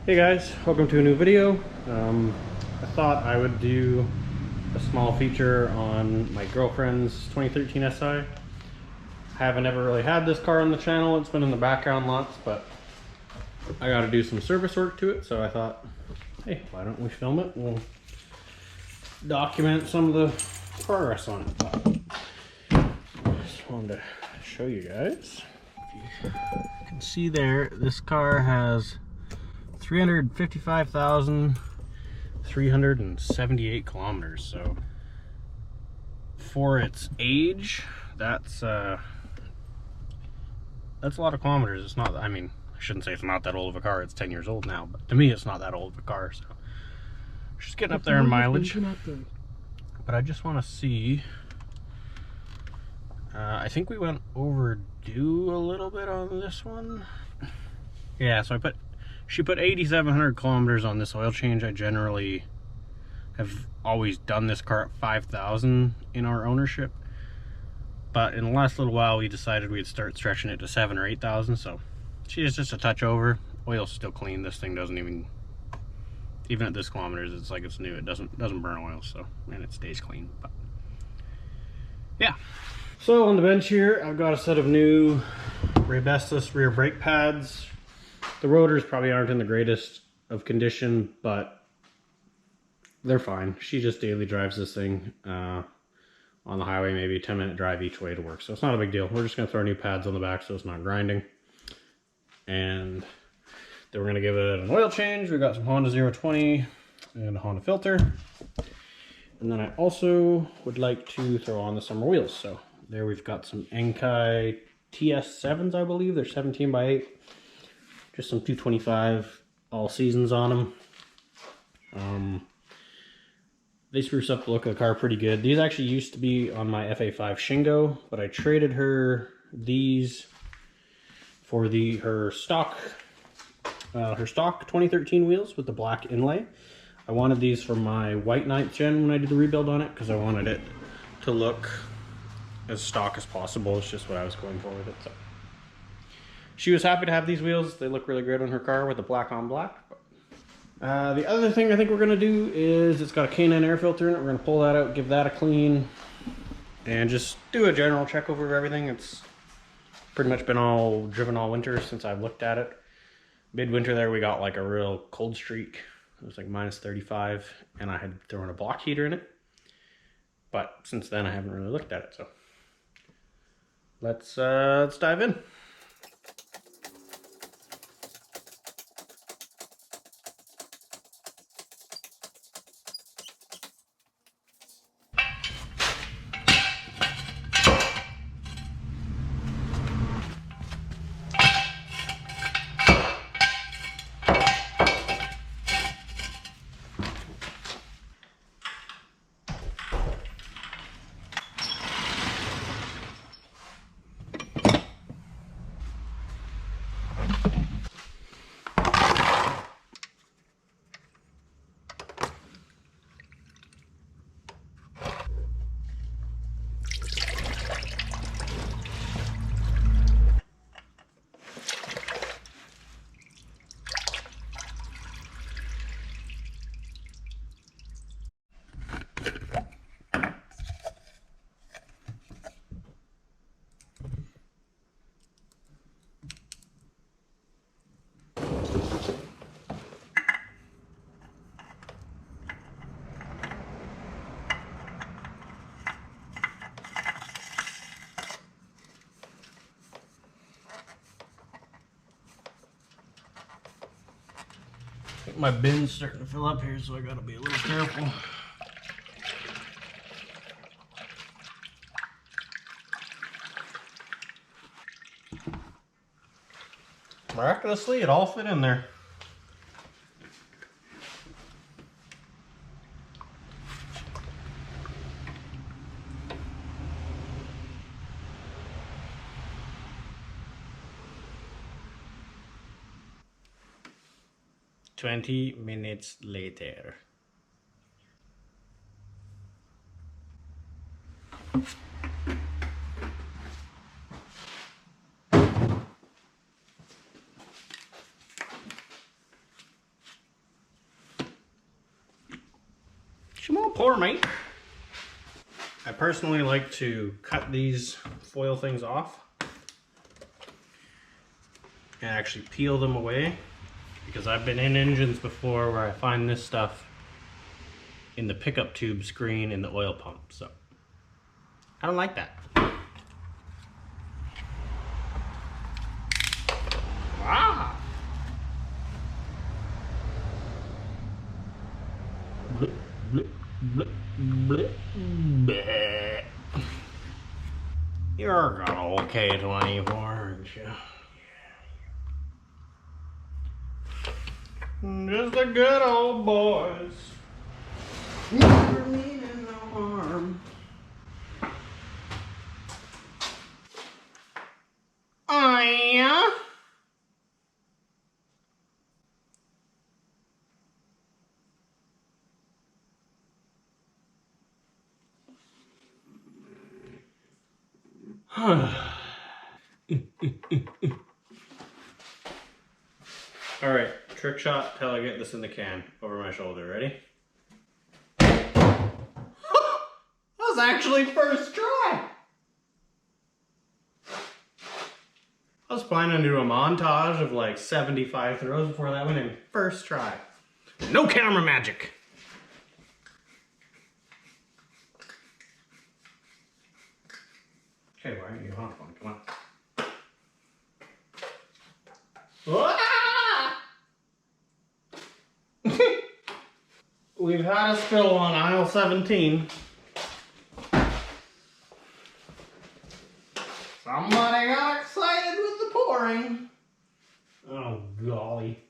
Hey guys, welcome to a new video. I thought I would do a small feature on my girlfriend's 2013 Si. I haven't ever really had this car on the channel. It's been in the background lots, but I got to do some service work to it, so I thought, hey, why don't we film it? We'll document some of the progress on it. Just wanted to show you guys. You can see there, this car has 355,378 kilometers. So for its age, that's a lot of kilometers. It's not, I mean, I shouldn't say it's not that old of a car. It's 10 years old now, but to me it's not that old of a car. So she's getting up there in mileage. But I just want to see, I think we went overdue a little bit on this one. Yeah, so she put 8,700 kilometers on this oil change. I generally have always done this car at 5,000 in our ownership, but in the last little while we decided we'd start stretching it to 7,000 or 8,000. So she is just a touch over. Oil's still clean. This thing doesn't even at this kilometers, it's like it's new. It doesn't burn oil, so, and it stays clean. But yeah. So on the bench here, I've got a set of new Raybestos rear brake pads. The rotors probably aren't in the greatest of condition, but they're fine. She just daily drives this thing on the highway, maybe a 10-minute drive each way to work. So it's not a big deal. We're just going to throw new pads on the back so it's not grinding. And then we're going to give it an oil change. We got some Honda 020 and a Honda filter. And then I also would like to throw on the summer wheels. So there we've got some Enkai TS7s, I believe. They're 17 by 8. Just some 225 all seasons on them. They spruce up the look of the car pretty good. These actually used to be on my FA5 Shingo, but I traded her these for her stock 2013 wheels with the black inlay. I wanted these for my white 9th gen when I did the rebuild on it because I wanted it to look as stock as possible. It's just what I was going for with it. So she was happy to have these wheels. They look really great on her car with the black on black. The other thing I think we're going to do is it's got a K9 air filter in it. We're going to pull that out, give that a clean, and just do a general check over everything. It's pretty much been all driven all winter since I've looked at it. Midwinter there we got like a real cold streak. It was like minus 35 and I had thrown a block heater in it. But since then I haven't really looked at it. So let's dive in. I think my bin's starting to fill up here, so I gotta be a little careful. Miraculously, it all fit in there. "20 minutes later." Oh, poor mate. I personally like to cut these foil things off and actually peel them away, because I've been in engines before where I find this stuff in the pickup tube screen in the oil pump, so I don't like that. Ah! Blip, blip, blip, blip, blip. You're got old K24, aren't you? Just the good old boys. Never meaning no harm. Oh yeah? Alright, trick shot till I get this in the can over my shoulder. Ready? That was actually first try! I was planning to do a montage of like 75 throws before that went in. First try. No camera magic! Okay, why aren't you on one? Come on. Ah! We've had a spill on aisle 17. Somebody got excited with the pouring. Oh, golly.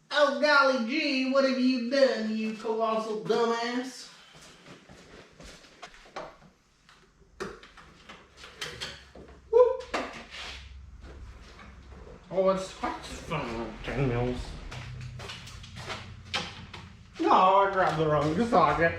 Oh, golly gee, what have you done, you colossal dumbass? Whoop. Oh, it's quite fun, 10 mils. No, I grabbed the wrong socket.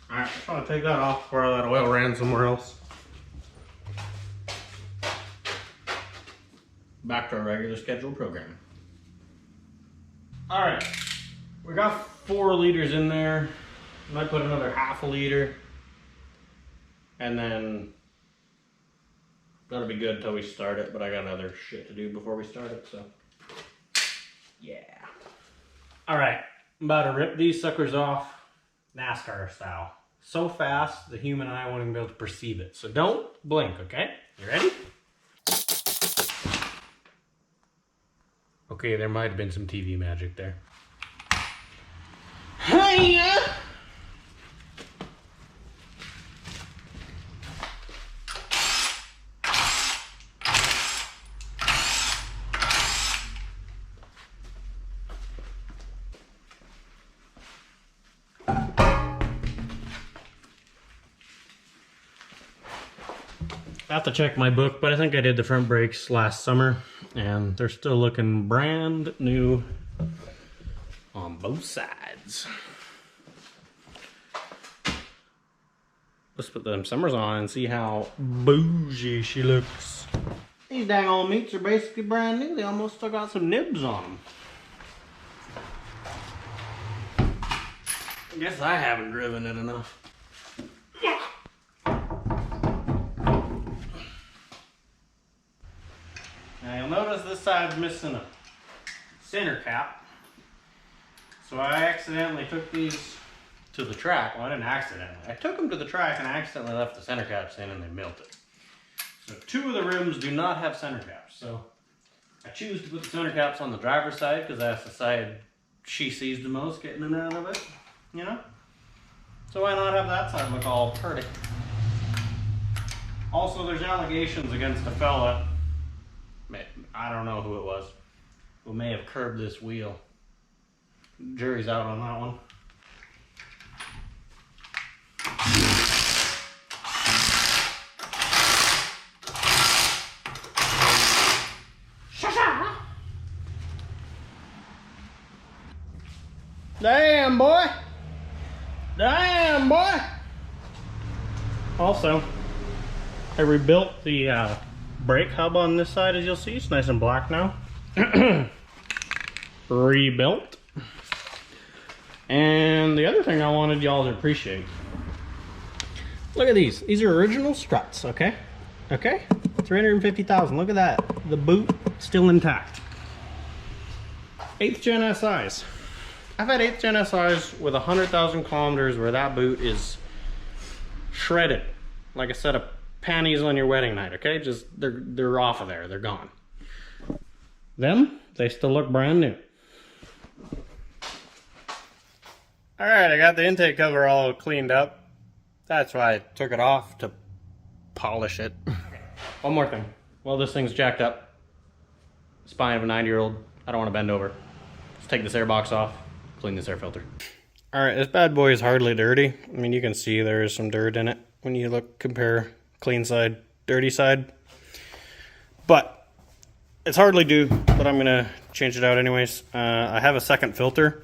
Alright, I'm trying to take that off before that oil ran somewhere else. Back to our regular scheduled program. Alright, we got 4 liters in there. Might put another half a liter. And then that'll be good until we start it, but I got other shit to do before we start it, so yeah. Alright, I'm about to rip these suckers off NASCAR style. So fast the human eye won't even be able to perceive it. So don't blink, okay? You ready? Okay, there might have been some TV magic there. Hiya! I have to check my book, but I think I did the front brakes last summer, and they're still looking brand new on both sides. Let's put them summers on and see how bougie she looks. These dang old meats are basically brand new. They almost still got some nibs on them. I guess I haven't driven it enough. Now you'll notice this side's missing a center cap. So I accidentally took these to the track. Well, I didn't accidentally. I took them to the track and I accidentally left the center caps in and they melted. So 2 of the rims do not have center caps. So I choose to put the center caps on the driver's side because that's the side she sees the most getting in and out of it, you know? So why not have that side look all pretty? Also, there's allegations against a fella, I don't know who it was, who may have curbed this wheel. Jury's out on that one. Damn, boy. Damn, boy! Also, I rebuilt the brake hub on this side, as you'll see. It's nice and black now. Rebuilt. And the other thing I wanted y'all to appreciate. Look at these. These are original struts, okay? Okay? 350,000. Look at that. The boot still intact. 8th gen SIs. I've had 8th gen SIs with 100,000 kilometers where that boot is shredded. Like a set of panties on your wedding night, okay? Just, they're off of there. They're gone. Them, they still look brand new. Alright, I got the intake cover all cleaned up. That's why I took it off, to polish it. One more thing. While this thing's jacked up, spine of a 90-year-old, I don't want to bend over. Let's take this air box off, clean this air filter. Alright, this bad boy is hardly dirty. I mean, you can see there's some dirt in it when you compare clean side, dirty side. But it's hardly due, but I'm gonna change it out anyways. I have a second filter,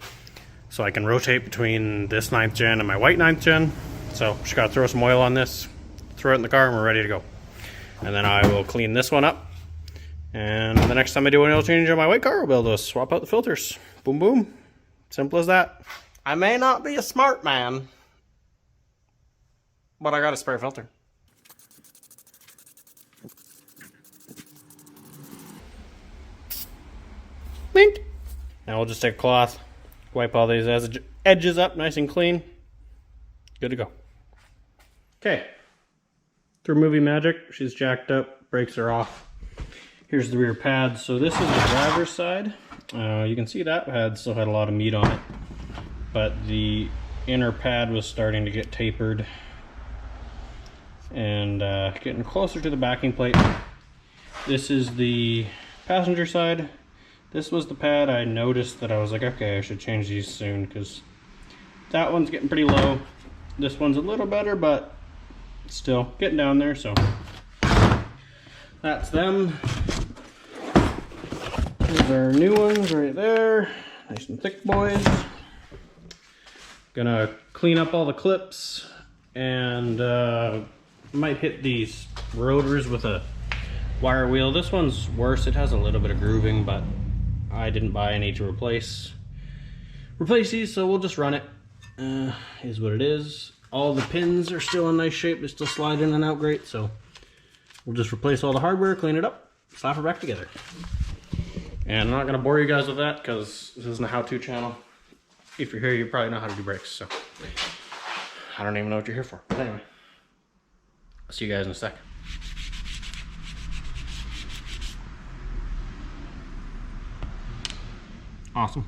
so I can rotate between this 9th gen and my white 9th gen. So just gotta throw some oil on this, throw it in the car, and we're ready to go. And then I will clean this one up. And the next time I do an oil change on my white car, I'll be able to swap out the filters. Boom, boom. Simple as that. I may not be a smart man, but I got a spare filter. Link. Now we'll just take a cloth, wipe all these edges up nice and clean. Good to go. Okay. Through movie magic, she's jacked up, brakes are off. Here's the rear pad. So this is the driver's side. You can see that pad still had a lot of meat on it, but the inner pad was starting to get tapered and getting closer to the backing plate. This is the passenger side. This was the pad. I noticed that I was like, okay, I should change these soon because that one's getting pretty low. This one's a little better, but still getting down there, so that's them. These are new ones right there. Nice and thick boys. Gonna clean up all the clips and might hit these rotors with a wire wheel. This one's worse. It has a little bit of grooving, but I didn't buy any to replace these, so we'll just run it. Is what it is. All the pins are still in nice shape. They still slide in and out great, so we'll just replace all the hardware, clean it up, slap it back together. And I'm not going to bore you guys with that because this isn't a how-to channel. If you're here, you probably know how to do brakes, so I don't even know what you're here for. But anyway, I'll see you guys in a sec. Awesome.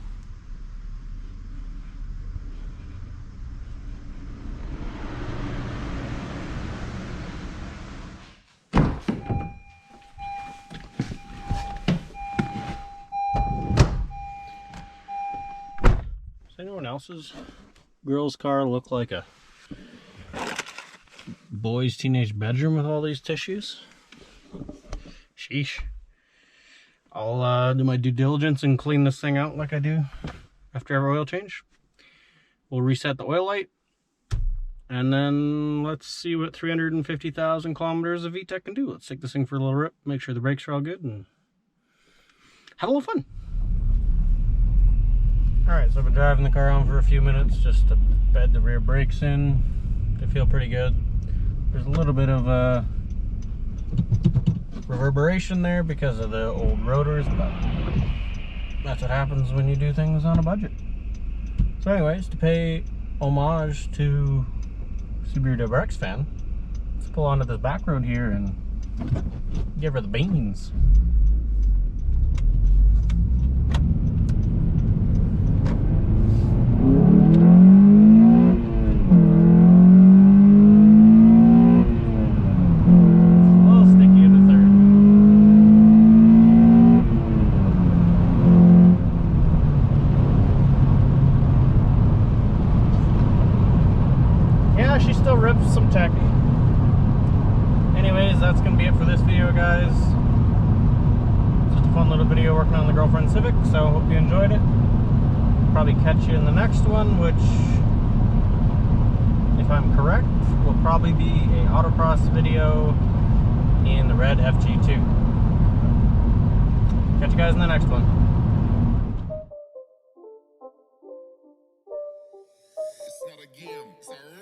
Does anyone else's girl's car look like a boy's teenage bedroom with all these tissues? Sheesh. I'll do my due diligence and clean this thing out like I do after every oil change. We'll reset the oil light, and then let's see what 350,000 kilometers of VTEC can do. Let's take this thing for a little rip, make sure the brakes are all good, and have a little fun. Alright, so I've been driving the car on for a few minutes just to bed the rear brakes in. They feel pretty good. There's a little bit of reverberation there because of the old rotors, but that's what happens when you do things on a budget. So anyways, to pay homage to Subaru WRX fan, let's pull onto this back road here and give her the beans. She still rips some tech. Anyways, that's gonna be it for this video, guys. Just a fun little video working on the girlfriend Civic, so hope you enjoyed it. Probably catch you in the next one, which if I'm correct, will probably be a autocross video in the red FG2. Catch you guys in the next one. It's not a game, it's a